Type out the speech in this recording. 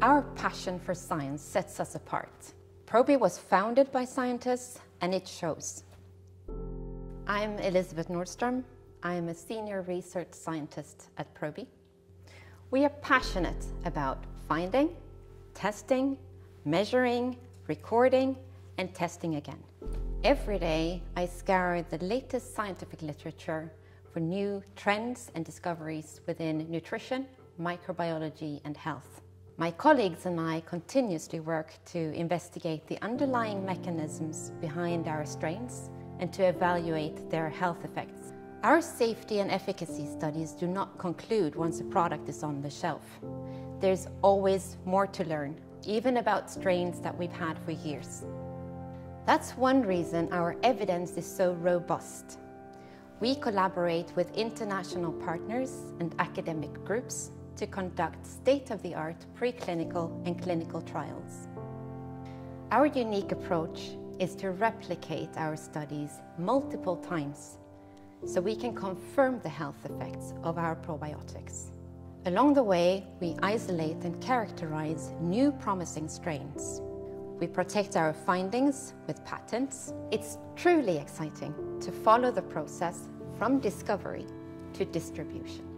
Our passion for science sets us apart. Probi was founded by scientists, and it shows. I'm Elizabeth Nordström. I am a senior research scientist at Probi. We are passionate about finding, testing, measuring, recording, and testing again. Every day, I scour the latest scientific literature for new trends and discoveries within nutrition, microbiology, and health. My colleagues and I continuously work to investigate the underlying mechanisms behind our strains and to evaluate their health effects. Our safety and efficacy studies do not conclude once a product is on the shelf. There's always more to learn, even about strains that we've had for years. That's one reason our evidence is so robust. We collaborate with international partners and academic groups to conduct state-of-the-art preclinical and clinical trials. Our unique approach is to replicate our studies multiple times so we can confirm the health effects of our probiotics. Along the way, we isolate and characterize new promising strains. We protect our findings with patents. It's truly exciting to follow the process from discovery to distribution.